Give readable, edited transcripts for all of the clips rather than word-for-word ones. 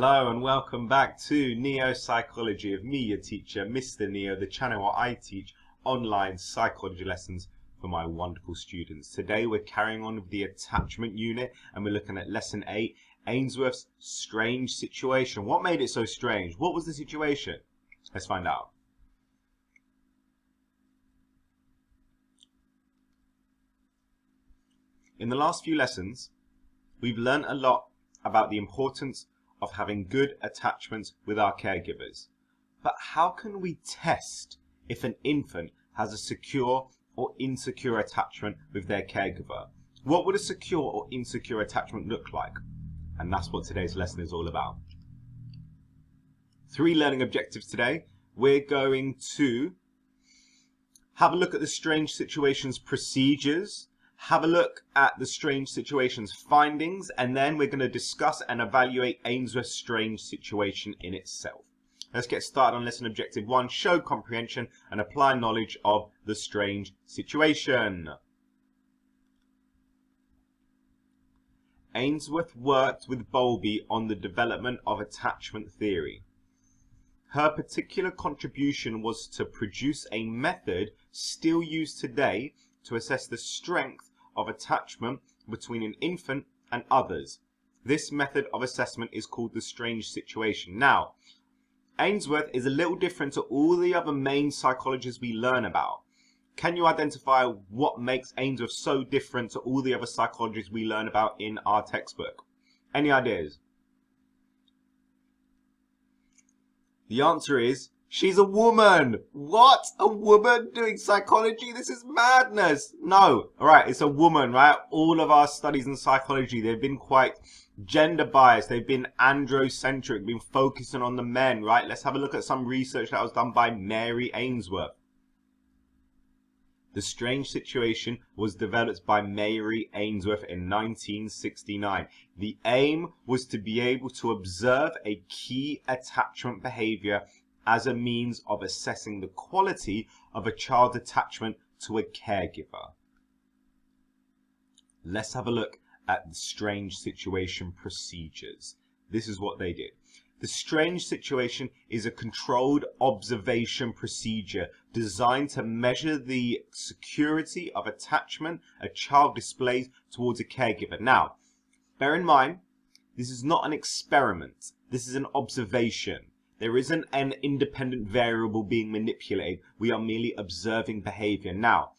Hello and welcome back to Neo Psychology of me, your teacher, Mr. Neo, the channel where I teach online psychology lessons for my wonderful students. Today we're carrying on with the attachment unit and we're looking at lesson 8, Ainsworth's strange situation. What made it so strange? What was the situation? Let's find out. In the last few lessons, we've learned a lot about the importance of having good attachments with our caregivers. But how can we test if an infant has a secure or insecure attachment with their caregiver? What would a secure or insecure attachment look like? And that's what today's lesson is all about. 3 learning objectives today. We're going to have a look at the strange situations procedures, have a look at the strange situations findings, and then we're going to discuss and evaluate Ainsworth's strange situation in itself. Let's get started on lesson objective 1, show comprehension and apply knowledge of the strange situation. Ainsworth worked with Bowlby on the development of attachment theory. Her particular contribution was to produce a method still used today to assess the strength of attachment between an infant and others. This method of assessment is called the strange situation. Now, Ainsworth is a little different to all the other main psychologists we learn about. Can you identify what makes Ainsworth so different to all the other psychologists we learn about in our textbook? Any ideas? The answer is she's a woman. What? A woman doing psychology? This is madness. No. All right, it's a woman, right? All of our studies in psychology, they've been quite gender biased. They've been androcentric, been focusing on the men, right? Let's have a look at some research that was done by Mary Ainsworth. The strange situation was developed by Mary Ainsworth in 1969. The aim was to be able to observe a key attachment behavior as a means of assessing the quality of a child's attachment to a caregiver. Let's have a look at the strange situation procedures. This is what they did. The strange situation is a controlled observation procedure designed to measure the security of attachment a child displays towards a caregiver. Now, bear in mind, this is not an experiment. This is an observation. There isn't an independent variable being manipulated. We are merely observing behavior. Now,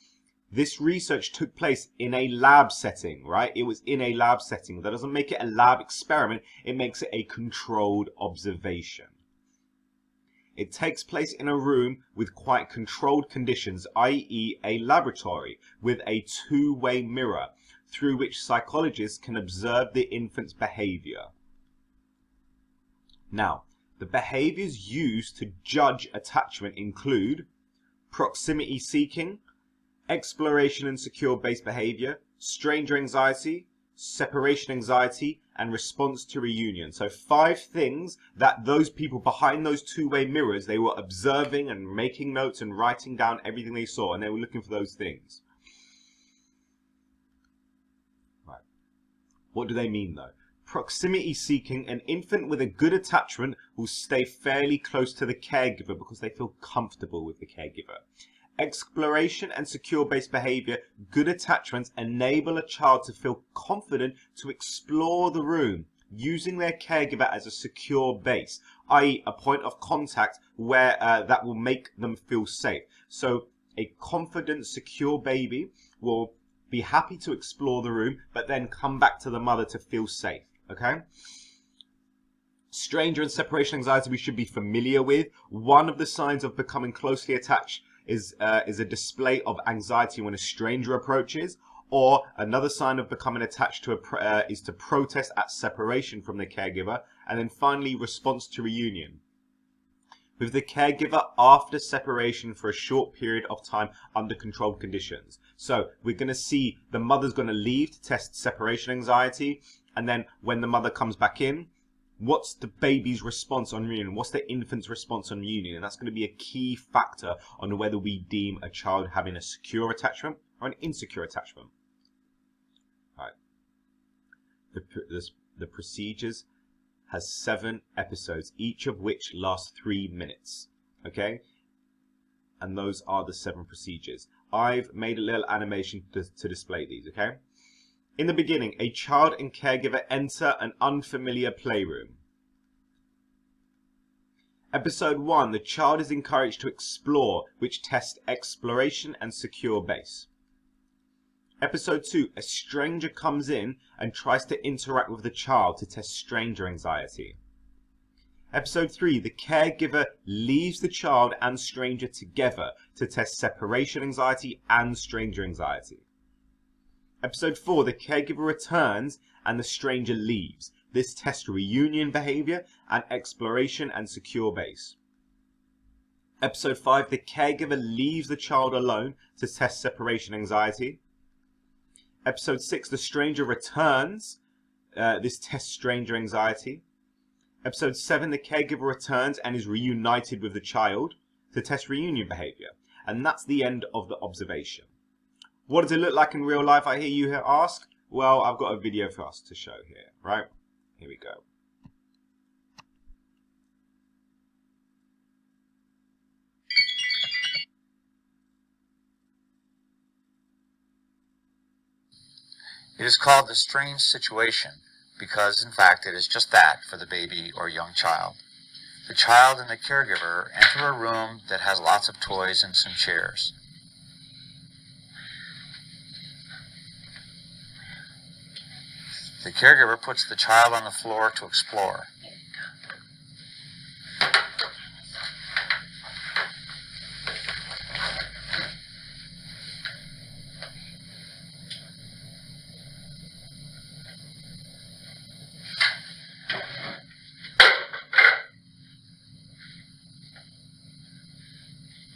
this research took place in a lab setting, right? It was in a lab setting. That doesn't make it a lab experiment. It makes it a controlled observation. It takes place in a room with quite controlled conditions, i.e. a laboratory, with a two-way mirror through which psychologists can observe the infant's behavior. Now, the behaviors used to judge attachment include proximity seeking, exploration and secure-based behavior, stranger anxiety, separation anxiety, and response to reunion. So 5 things that those people behind those two-way mirrors, they were observing and making notes and writing down everything they saw, and they were looking for those things. Right. What do they mean though? Proximity seeking, an infant with a good attachment will stay fairly close to the caregiver because they feel comfortable with the caregiver. Exploration and secure-based behavior, good attachments enable a child to feel confident to explore the room using their caregiver as a secure base, i.e. a point of contact where that will make them feel safe. So a confident, secure baby will be happy to explore the room, but then come back to the mother to feel safe, okay? Stranger and separation anxiety we should be familiar with. One of the signs of becoming closely attached is a display of anxiety when a stranger approaches, or another sign of becoming attached to is to protest at separation from the caregiver, and then finally response to reunion with the caregiver after separation for a short period of time under controlled conditions. So we're going to see the mother's going to leave to test separation anxiety, and then when the mother comes back in, what's the baby's response on reunion? What's the infant's response on reunion? And that's going to be a key factor on whether we deem a child having a secure attachment or an insecure attachment. Right. The procedures has 7 episodes, each of which lasts 3 minutes. Okay? And those are the 7 procedures. I've made a little animation to display these, okay? In the beginning, a child and caregiver enter an unfamiliar playroom. Episode 1, the child is encouraged to explore, which tests exploration and secure base. Episode 2, a stranger comes in and tries to interact with the child to test stranger anxiety. Episode 3, the caregiver leaves the child and stranger together to test separation anxiety and stranger anxiety. Episode 4, the caregiver returns and the stranger leaves. This tests reunion behavior and exploration and secure base. Episode 5, the caregiver leaves the child alone to test separation anxiety. Episode 6, the stranger returns. This tests stranger anxiety. Episode 7, the caregiver returns and is reunited with the child to test reunion behavior. And that's the end of the observation. What does it look like in real life, I hear you here ask? Well, I've got a video for us to show here, right? Here we go. It is called the strange situation because, in fact, it is just that for the baby or young child. The child and the caregiver enter a room that has lots of toys and some chairs. The caregiver puts the child on the floor to explore.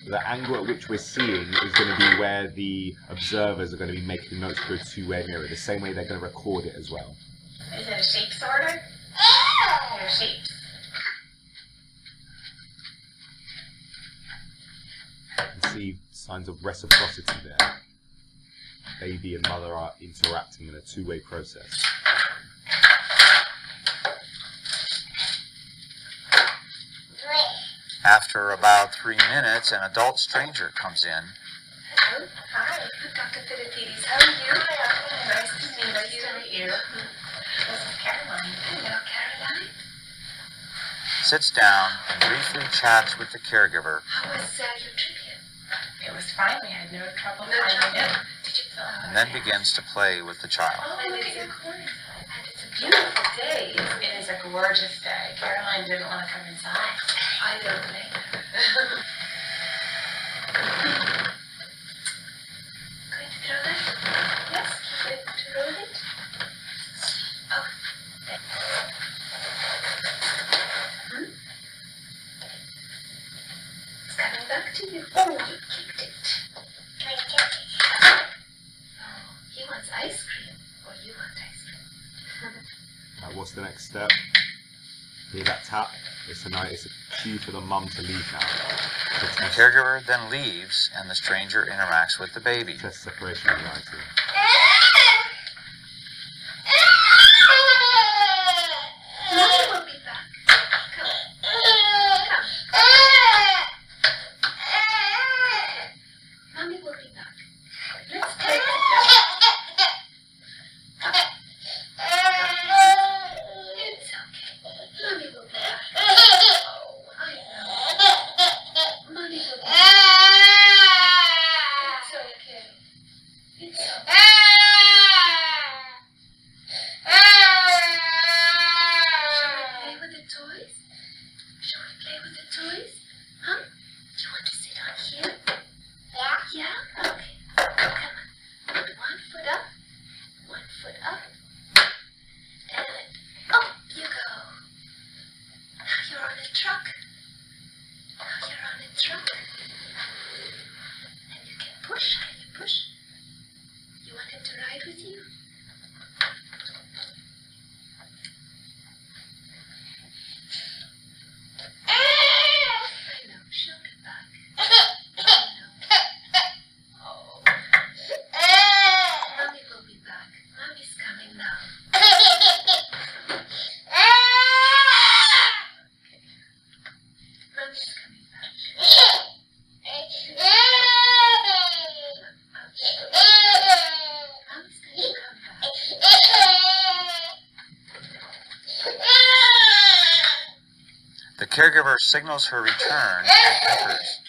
The angle at which we're seeing is going to be where the observers are going to be making notes for a two-way mirror, the same way they're going to record it as well. Is it a shape sorter? Or shapes? You can see signs of reciprocity there. Baby and mother are interacting in a two-way process. After about 3 minutes, an adult stranger comes in. Hello. Hi. Dr. Philippides. How are you? Nice to meet you. This is Caroline. Hello, Caroline. Sits down and briefly chats with the caregiver. How was your trip here? It was fine. We had no trouble finding it. Did you feel And then begins to play with the child. Oh, look at your corner. And it's a beautiful day. It is a gorgeous day. Caroline didn't want to come inside. I don't blame her. Going to throw that? Yes, keep it to roll it. Oh. It's coming back to you. Oh, you kicked it. I kicked it. Oh, he wants ice cream. Or you want ice cream. Now, what's the next step? Hear that tap? It's a cue for the mum to leave now. The caregiver then leaves, and the stranger interacts with the baby. Test separation anxiety. Mommy will be back. Come. Come. Mommy will be back. Let's take it down. It's okay. Mommy will be back. Oh, I know. Mommy will be back. It's okay. It's okay. Shall we play with the toys? Shall we play with the toys? Huh? Do you want to sit on here? Yeah? Okay. Come on. Put 1 foot up. 1 foot up. And up you go. Now you're on a truck. Now you're on a truck. And you can push. Can you push? You want him to ride with you? I know. She'll be back. I know. Oh. Mommy will be back. Mommy's coming now. caregiver signals her return and enters.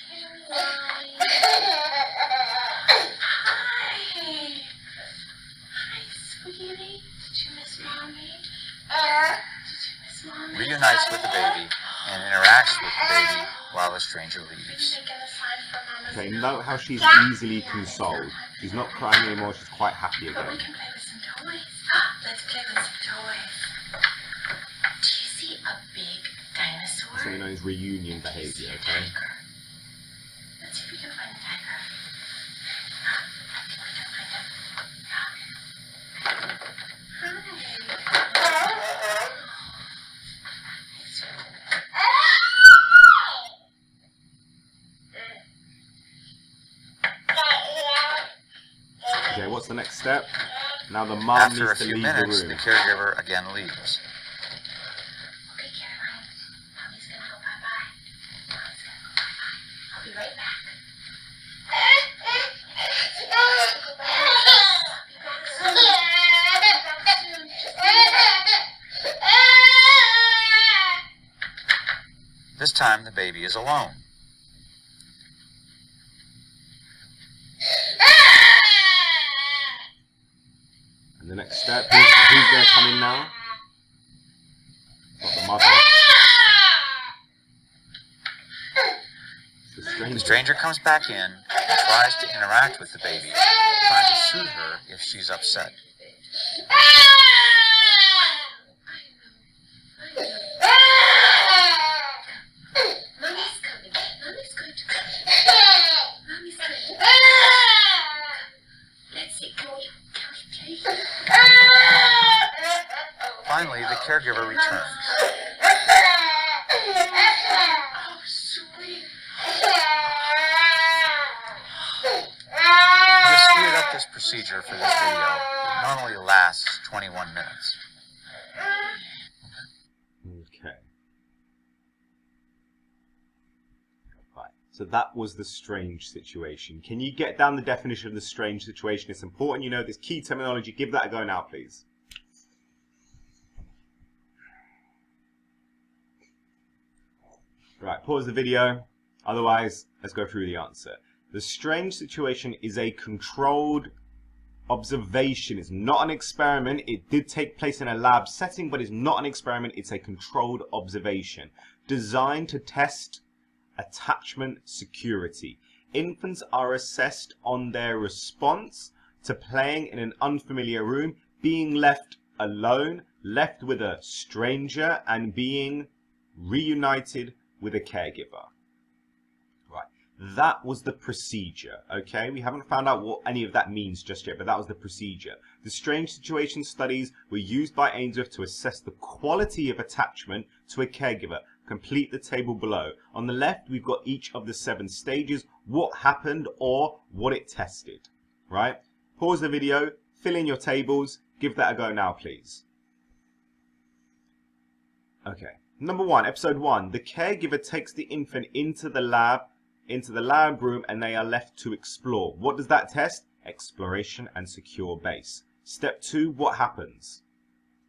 Reunites with the baby and interacts with the baby while the stranger leaves. Okay, note how she's easily consoled. She's not crying anymore, she's quite happy again. We can play with some toys. Let's play with some toys. Do you see a big dinosaur? That's what we know as reunion behaviour, okay? Let's see if we can find the tiger. I think we can find him. Okay, what's the next step? Now the mum After a needs to few leave the minutes, room. the caregiver again leaves. Okay, Caroline. Mommy's gonna go bye-bye. Mommy's gonna go bye-bye. I'll be right back. This time, the baby is alone. And the next step, who's going to come in now? Not the mother. It's The stranger comes back in and tries to interact with the baby, trying to soothe her if she's upset. Mommy's coming. Mommy's going to come. Mommy's coming. Let's see. Can we play? Finally, the caregiver returns. Oh, sweet. We have speeded up this procedure for this video. It normally lasts 21 minutes. Okay. Right. So that was the strange situation. Can you get down the definition of the strange situation? It's important you know this key terminology. Give that a go now, please. Right, pause the video. Otherwise, let's go through the answer. The strange situation is a controlled observation. It's not an experiment. It did take place in a lab setting, but it's not an experiment. It's a controlled observation designed to test attachment security. Infants are assessed on their response to playing in an unfamiliar room, being left alone, left with a stranger, and being reunited with a caregiver. Right, that was the procedure, okay? We haven't found out what any of that means just yet, but that was the procedure. The strange situation studies were used by Ainsworth to assess the quality of attachment to a caregiver. Complete the table below. On the left, we've got each of the 7 stages, what happened or what it tested, right? Pause the video, fill in your tables, give that a go now, please. Okay. Number 1, episode 1. The caregiver takes the infant into the lab room and they are left to explore. What does that test? Exploration and secure base. Step 2, what happens?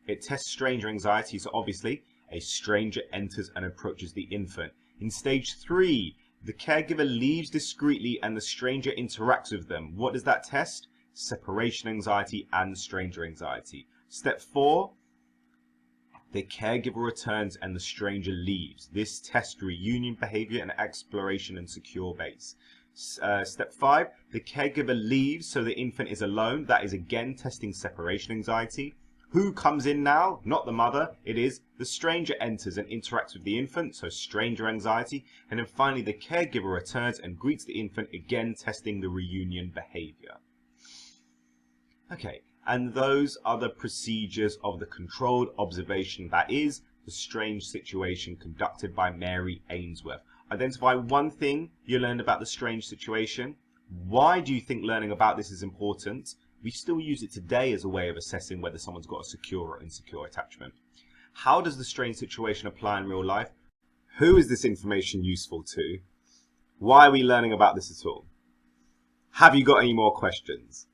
It tests stranger anxiety, so obviously a stranger enters and approaches the infant. In stage 3, the caregiver leaves discreetly and the stranger interacts with them. What does that test? Separation anxiety and stranger anxiety. Step 4, the caregiver returns and the stranger leaves. This tests reunion behavior and exploration and secure base. Step 5, the caregiver leaves so the infant is alone. That is again testing separation anxiety. Who comes in now? Not the mother. It is the stranger enters and interacts with the infant, so stranger anxiety. And then finally the caregiver returns and greets the infant, again testing the reunion behavior. Okay. And those are the procedures of the controlled observation, that is, the strange situation conducted by Mary Ainsworth. Identify one thing you learned about the strange situation. Why do you think learning about this is important? We still use it today as a way of assessing whether someone's got a secure or insecure attachment. How does the strange situation apply in real life? Who is this information useful to? Why are we learning about this at all? Have you got any more questions?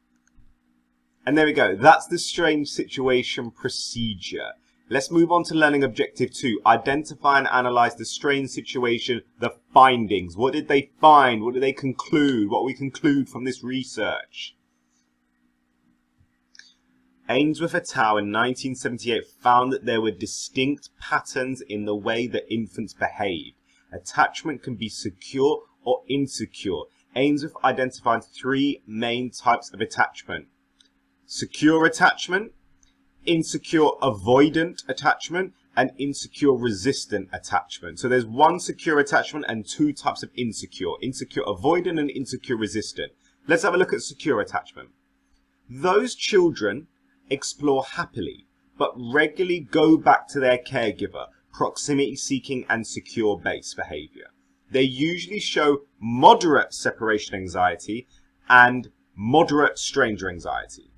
And there we go. That's the strange situation procedure. Let's move on to learning objective 2. Identify and analyze the strain situation, the findings. What did they find? What did they conclude? What we conclude from this research? Ainsworth et al. In 1978 found that there were distinct patterns in the way that infants behave. Attachment can be secure or insecure. Ainsworth identified 3 main types of attachment. Secure attachment, insecure avoidant attachment, and insecure resistant attachment. So there's 1 secure attachment and 2 types of insecure. Insecure avoidant and insecure resistant. Let's have a look at secure attachment. Those children explore happily, but regularly go back to their caregiver, proximity seeking and secure based behavior. They usually show moderate separation anxiety and moderate stranger anxiety.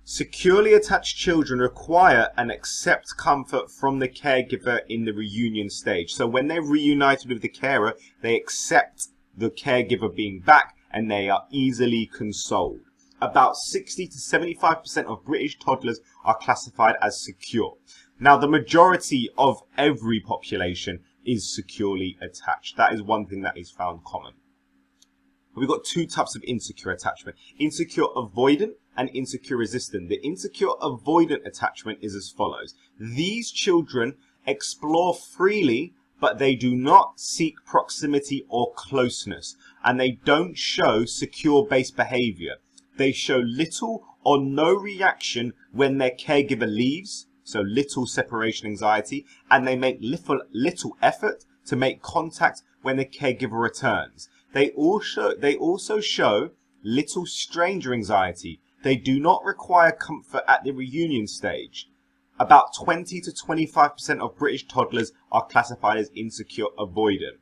Securely attached children require and accept comfort from the caregiver in the reunion stage. So when they're reunited with the carer, they accept the caregiver being back and they are easily consoled. About 60 to 75% of British toddlers are classified as secure. Now, the majority of every population is securely attached. That is one thing that is found common. We've got 2 types of insecure attachment. Insecure avoidant and insecure resistant. The insecure avoidant attachment is as follows. These children explore freely, but they do not seek proximity or closeness, and they don't show secure-based behavior. They show little or no reaction when their caregiver leaves, so little separation anxiety, and they make little effort to make contact when the caregiver returns. They also show little stranger anxiety. They do not require comfort at the reunion stage. About 20 to 25% of British toddlers are classified as insecure avoidant.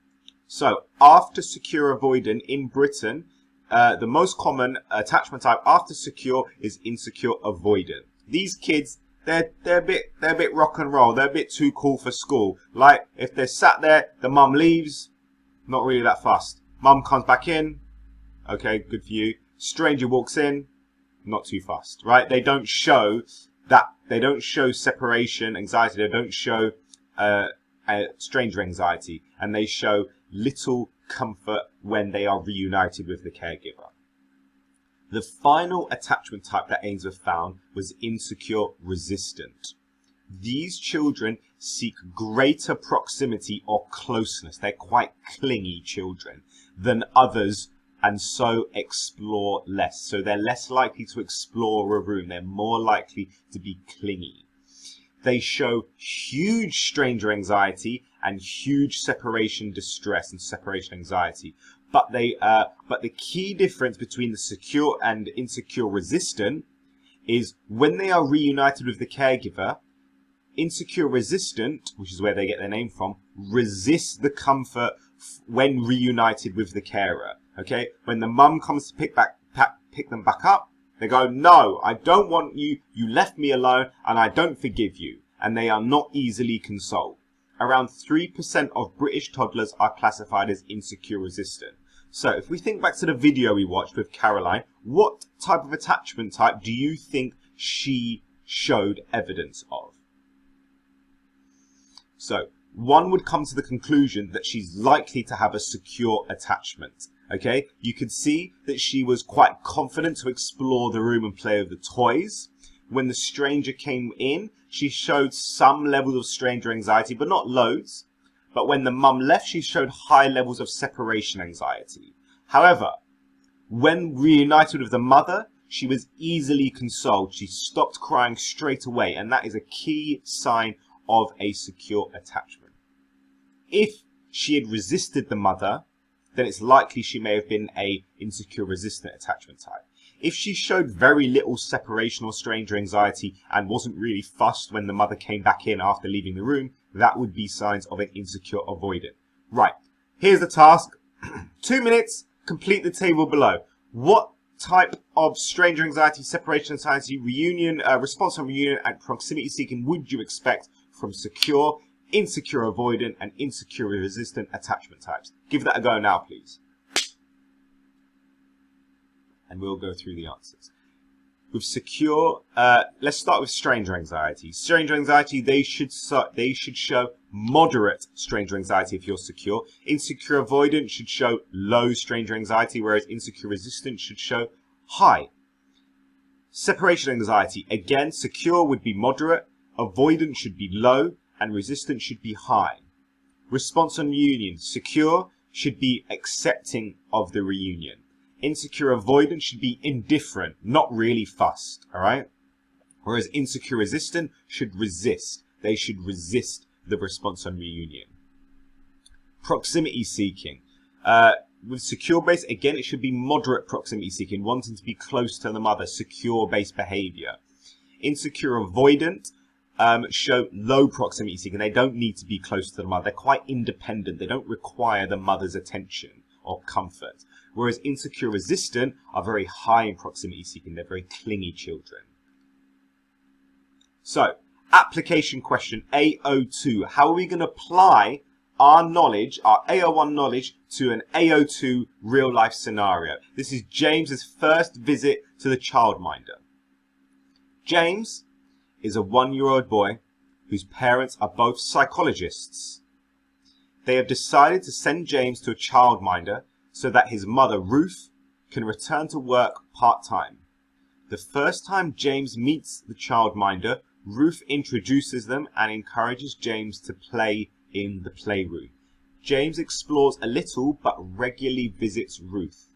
So after secure avoidant in Britain, the most common attachment type after secure is insecure avoidant. These kids, they're a bit rock and roll. They're a bit too cool for school. Like if they're sat there, the mum leaves, not really that fussed. Mum comes back in, okay, good for you. Stranger walks in, not too fussed, right? They don't show that. They don't show separation anxiety. They don't show stranger anxiety, and they show little comfort when they are reunited with the caregiver. The final attachment type that Ainsworth found was insecure resistant. These children seek greater proximity or closeness. They're quite clingy children than others, and so explore less. So they're less likely to explore a room. They're more likely to be clingy. They show huge stranger anxiety and huge separation distress and separation anxiety. But the key difference between the secure and insecure resistant is when they are reunited with the caregiver, insecure resistant, which is where they get their name from, resists the comfort when reunited with the carer. Okay, when the mum comes to pick them back up, they go, "No, I don't want you. You left me alone, and I don't forgive you." And they are not easily consoled. Around 3% of British toddlers are classified as insecure resistant. So if we think back to the video we watched with Caroline, what type of attachment type do you think she showed evidence of? So one would come to the conclusion that she's likely to have a secure attachment. Okay, you could see that she was quite confident to explore the room and play with the toys. When the stranger came in, she showed some levels of stranger anxiety, but not loads. But when the mum left, she showed high levels of separation anxiety. However, when reunited with the mother, she was easily consoled. She stopped crying straight away, and that is a key sign of a secure attachment. If she had resisted the mother, then it's likely she may have been a insecure resistant attachment type. If she showed very little separation or stranger anxiety and wasn't really fussed when the mother came back in after leaving the room, that would be signs of an insecure avoidant. Right, here's the task. 2 minutes, complete the table below. What type of stranger anxiety, separation anxiety, reunion, response on reunion, and proximity seeking would you expect from secure, insecure avoidant, and insecure resistant attachment types? Give that a go now, please. And we'll go through the answers. With secure, let's start with stranger anxiety. Stranger anxiety, they should show moderate stranger anxiety if you're secure. Insecure avoidant should show low stranger anxiety, whereas insecure resistant should show high. Separation anxiety, again, secure would be moderate, avoidant should be low, and resistant should be high. Response on reunion, secure should be accepting of the reunion. Insecure avoidant should be indifferent, not really fussed, all right? Whereas insecure resistant should resist. They should resist the response on reunion. Proximity seeking. With secure base, again, it should be moderate proximity seeking, wanting to be close to the mother, secure base behavior. Insecure avoidant show low proximity seeking. They don't need to be close to the mother. They're quite independent. They don't require the mother's attention or comfort. Whereas insecure resistant are very high in proximity seeking. They're very clingy children. So, application question AO2. How are we going to apply our knowledge, our AO1 knowledge, to an AO2 real life scenario? This is James's first visit to the childminder. James is a 1-year-old boy whose parents are both psychologists. They have decided to send James to a childminder so that his mother, Ruth, can return to work part-time. The first time James meets the childminder, Ruth introduces them and encourages James to play in the playroom. James explores a little but regularly visits Ruth.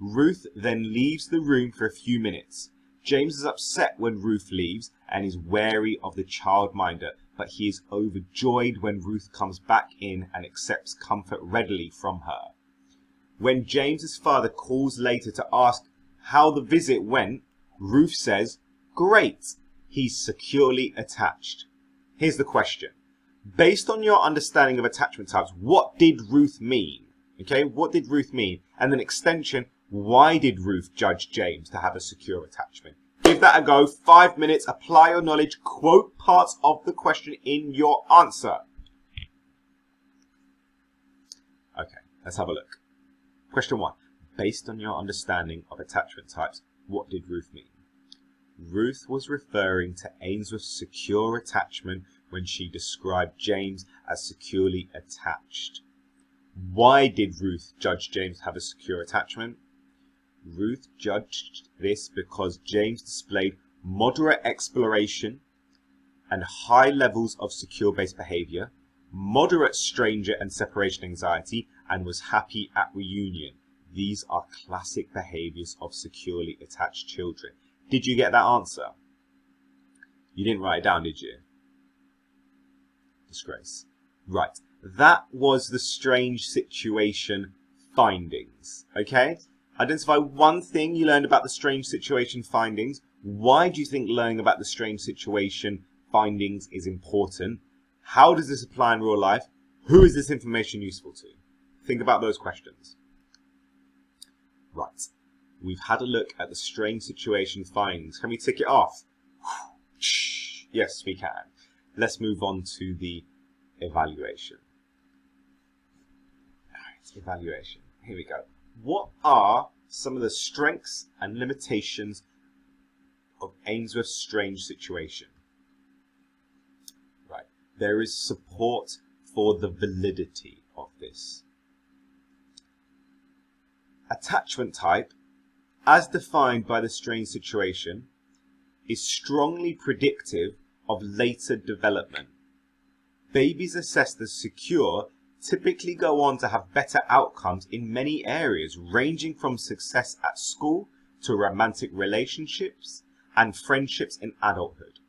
Ruth then leaves the room for a few minutes. James is upset when Ruth leaves and is wary of the childminder, but he is overjoyed when Ruth comes back in and accepts comfort readily from her. When James's father calls later to ask how the visit went, Ruth says, "Great, he's securely attached." Here's the question. Based on your understanding of attachment types, what did Ruth mean? Okay, what did Ruth mean? And then extension, why did Ruth judge James to have a secure attachment? Give that a go. 5 minutes. Apply your knowledge. Quote parts of the question in your answer. Okay, let's have a look. Question 1. Based on your understanding of attachment types, what did Ruth mean? Ruth was referring to Ainsworth's secure attachment when she described James as securely attached. Why did Ruth judge James to have a secure attachment? Ruth judged this because James displayed moderate exploration and high levels of secure-based behavior, moderate stranger and separation anxiety, and was happy at reunion. These are classic behaviors of securely attached children. Did you get that answer? You didn't write it down, did you? Disgrace. Right. That was the strange situation findings. Okay? Identify one thing you learned about the strange situation findings. Why do you think learning about the strange situation findings is important? How does this apply in real life? Who is this information useful to? Think about those questions. Right. We've had a look at the strange situation findings. Can we tick it off? Yes, we can. Let's move on to the evaluation. Alright, evaluation. Here we go. What are some of the strengths and limitations of Ainsworth's strange situation? Right. There is support for the validity of this. Attachment type, as defined by the strange situation, is strongly predictive of later development. Babies assessed as secure typically go on to have better outcomes in many areas, ranging from success at school to romantic relationships and friendships in adulthood.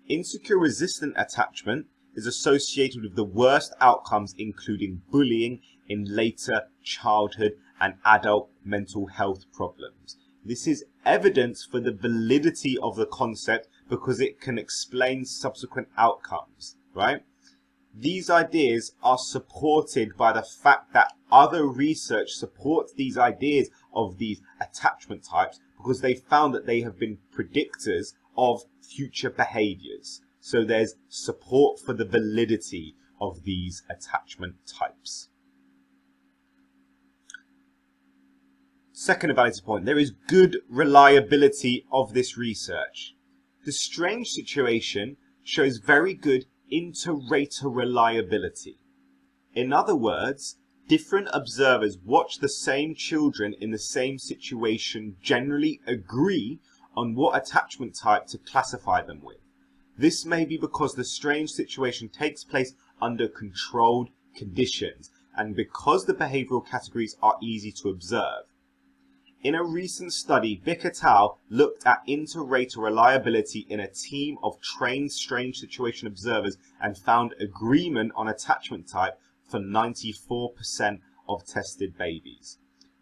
Insecure resistant attachment is associated with the worst outcomes, including bullying in later childhood and adult mental health problems. This is evidence for the validity of the concept because it can explain subsequent outcomes, right? These ideas are supported by the fact that other research supports these ideas of these attachment types because they found that they have been predictors of future behaviors. So there's support for the validity of these attachment types. Second evaluative point, there is good reliability of this research. The strange situation shows very good inter-rater reliability. In other words, different observers watch the same children in the same situation generally agree on what attachment type to classify them with. This may be because the strange situation takes place under controlled conditions and because the behavioral categories are easy to observe. In a recent study, Bick et al. Looked at inter-rater reliability in a team of trained strange situation observers and found agreement on attachment type for 94% of tested babies.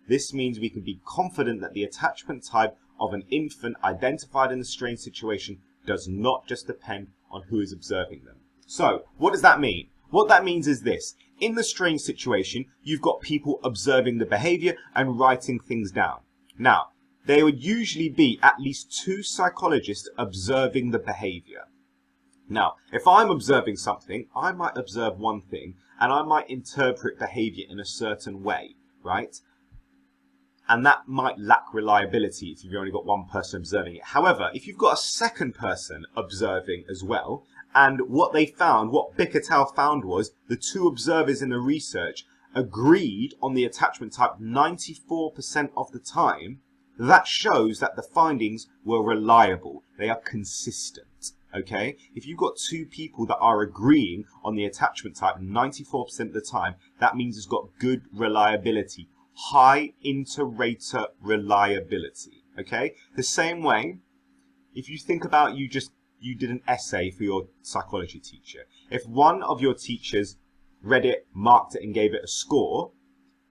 This means we can be confident that the attachment type of an infant identified in the strange situation does not just depend on who is observing them. So, what does that mean? What that means is this. In the strange situation, you've got people observing the behavior and writing things down. Now, there would usually be at least 2 psychologists observing the behavior. Now, if I'm observing something, I might observe one thing and I might interpret behavior in a certain way, right? And that might lack reliability if you've only got one person observing it. However, if you've got a second person observing as well, and what they found, what Bick et al. Found was the 2 observers in the research agreed on the attachment type 94% of the time, that shows that the findings were reliable. They are consistent. Okay? If you've got 2 people that are agreeing on the attachment type 94% of the time, that means it's got good reliability. High inter-rater reliability. Okay? The same way, if you think about you did an essay for your psychology teacher. If one of your teachers read it, marked it and gave it a score,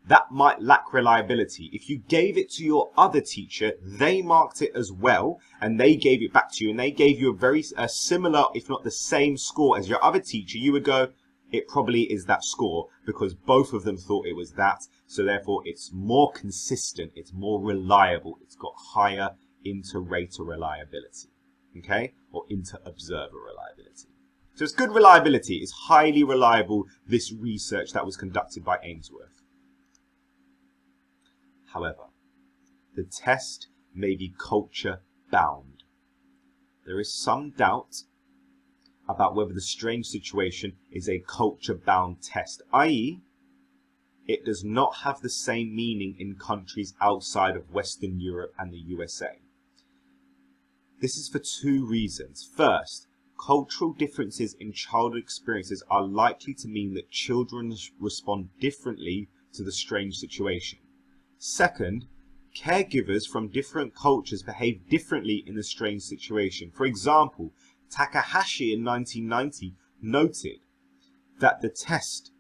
that might lack reliability. If you gave it to your other teacher, they marked it as well and they gave it back to you and they gave you a similar, if not the same score as your other teacher, you would go, it probably is that score because both of them thought it was that. So therefore it's more consistent, it's more reliable, it's got higher inter-rater reliability. Okay? Or inter-observer reliability. So it's good reliability. It's highly reliable, this research that was conducted by Ainsworth. However, the test may be culture bound. There is some doubt about whether the strange situation is a culture bound test, i.e., it does not have the same meaning in countries outside of Western Europe and the USA. This is for 2 reasons. First, cultural differences in childhood experiences are likely to mean that children respond differently to the strange situation. Second, caregivers from different cultures behave differently in the strange situation. For example, Takahashi in 1990 noted that the test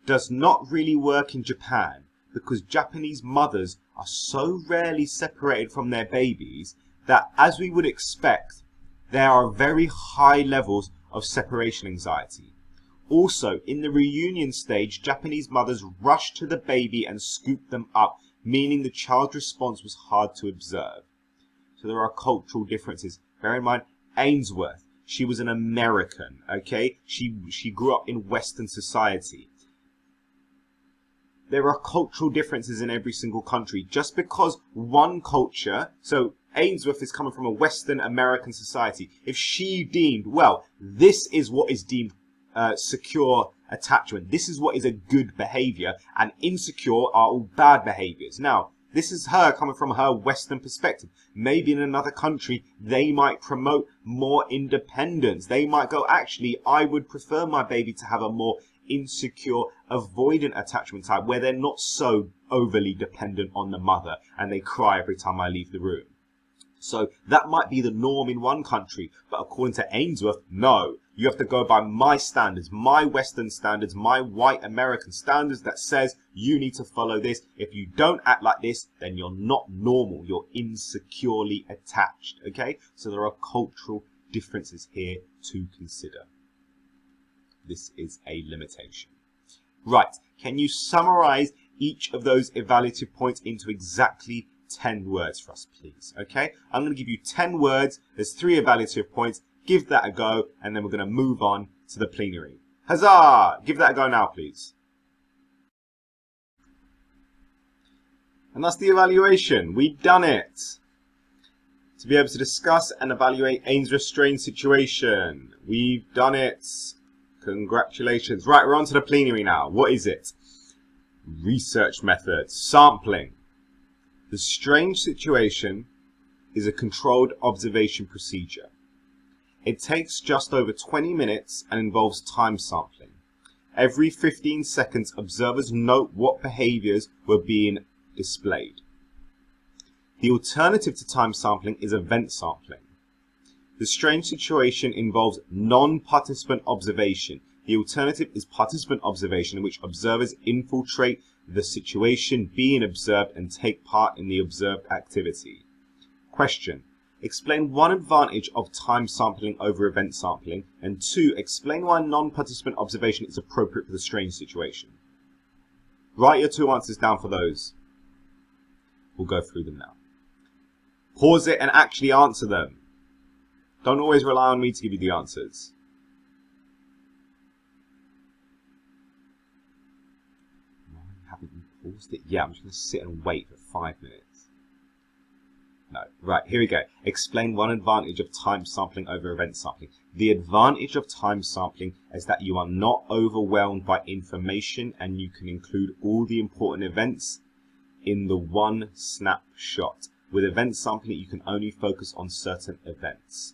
does not really work in Japan because Japanese mothers are so rarely separated from their babies that, as we would expect, there are very high levels of separation anxiety. Also, in the reunion stage, Japanese mothers rush to the baby and scoop them up, meaning the child's response was hard to observe. So there are cultural differences. Bear in mind, Ainsworth, she was an American, okay? She grew up in Western society. There are cultural differences in every single country. Just because one culture, so Ainsworth is coming from a Western American society. If she deemed, well, this is what is deemed secure attachment, this is what is a good behavior, and insecure are all bad behaviors. Now, this is her coming from her Western perspective. Maybe in another country, they might promote more independence. They might go, actually, I would prefer my baby to have a more insecure, avoidant attachment type where they're not so overly dependent on the mother and they cry every time I leave the room. So that might be the norm in one country, but according to Ainsworth, no. You have to go by my standards, my Western standards, my white American standards that says you need to follow this. If you don't act like this, then you're not normal. You're insecurely attached, okay? So there are cultural differences here to consider. This is a limitation. Right, can you summarize each of those evaluative points into exactly 10 words for us, please? Okay, I'm going to give you 10 words. There's 3 evaluative points. Give that a go, and then we're going to move on to the plenary. Huzzah! Give that a go now, please. And that's the evaluation. We've done it. To be able to discuss and evaluate Ainsworth's strange situation. We've done it. Congratulations. Right, we're on to the plenary now. What is it? Research method. Sampling. The strange situation is a controlled observation procedure. It takes just over 20 minutes and involves time sampling. Every 15 seconds, observers note what behaviors were being displayed. The alternative to time sampling is event sampling. The strange situation involves non-participant observation. The alternative is participant observation, in which observers infiltrate the situation being observed and take part in the observed activity. Question. Explain one advantage of time sampling over event sampling, and 2. Explain why non-participant observation is appropriate for the strange situation. Write your 2 answers down for those. We'll go through them now. Pause it and actually answer them. Don't always rely on me to give you the answers. Haven't you paused it? Yeah, I'm just going to sit and wait for 5 minutes. No. Right, here we go. Explain one advantage of time sampling over event sampling. The advantage of time sampling is that you are not overwhelmed by information and you can include all the important events in the one snapshot. With event sampling, you can only focus on certain events.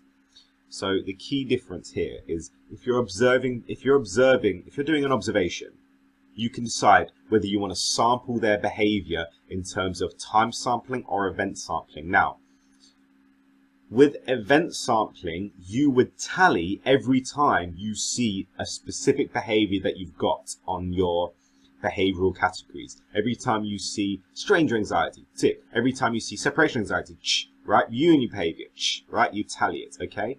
So the key difference here is if you're doing an observation, you can decide whether you want to sample their behavior in terms of time sampling or event sampling. Now, with event sampling, you would tally every time you see a specific behavior that you've got on your behavioral categories. Every time you see stranger anxiety, tick. Every time you see separation anxiety, right? Union behavior, right? You tally it, okay?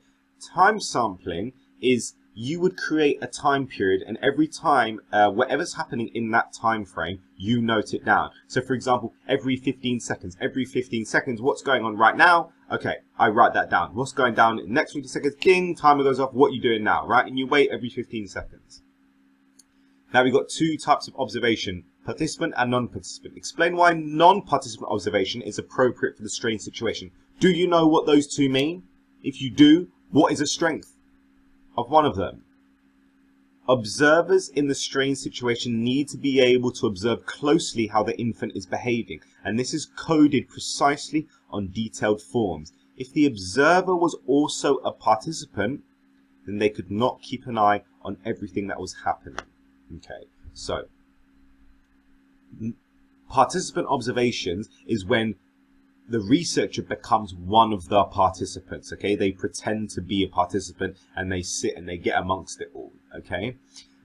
Time sampling is you would create a time period, and every time whatever's happening in that time frame, you note it down. So for example, every 15 seconds, what's going on right now? Okay, I write that down. What's going down in the next 50 seconds? Ding, timer goes off. What are you doing now, right? And you wait every 15 seconds. Now we've got 2 types of observation, participant and non-participant. Explain why non-participant observation is appropriate for the strange situation. Do you know what those 2 mean? If you do, what is a strength of one of them? Observers in the strange situation need to be able to observe closely how the infant is behaving, and this is coded precisely on detailed forms. If the observer was also a participant, then they could not keep an eye on everything that was happening. Okay, so participant observations is when the researcher becomes one of the participants. Okay, they pretend to be a participant and they sit and they get amongst it all. Okay,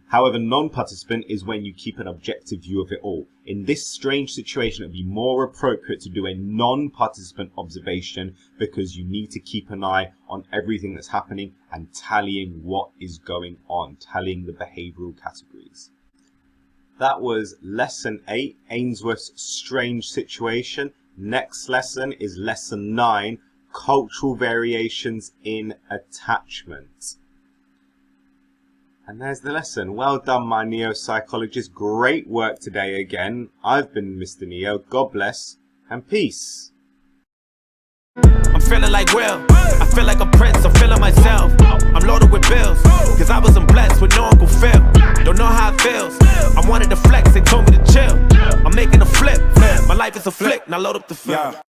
however, non-participant is when you keep an objective view of it all. In this strange situation, it would be more appropriate to do a non-participant observation because you need to keep an eye on everything that's happening and tallying what is going on, tallying the behavioral categories. That was lesson 8, Ainsworth's strange situation. Next lesson is lesson 9, cultural variations in attachment. And there's the lesson. Well done, my neo-psychologist. Great work today again. I've been Mr. Neo. God bless and peace. I'm feeling like Will. I feel like a prince. I'm feeling myself. I'm loaded with bills, cause I wasn't blessed with no Uncle Phil. Don't know how it feels. I wanted to flex, they told me to chill. I'm making a flip. My life is a flick, now load up the film.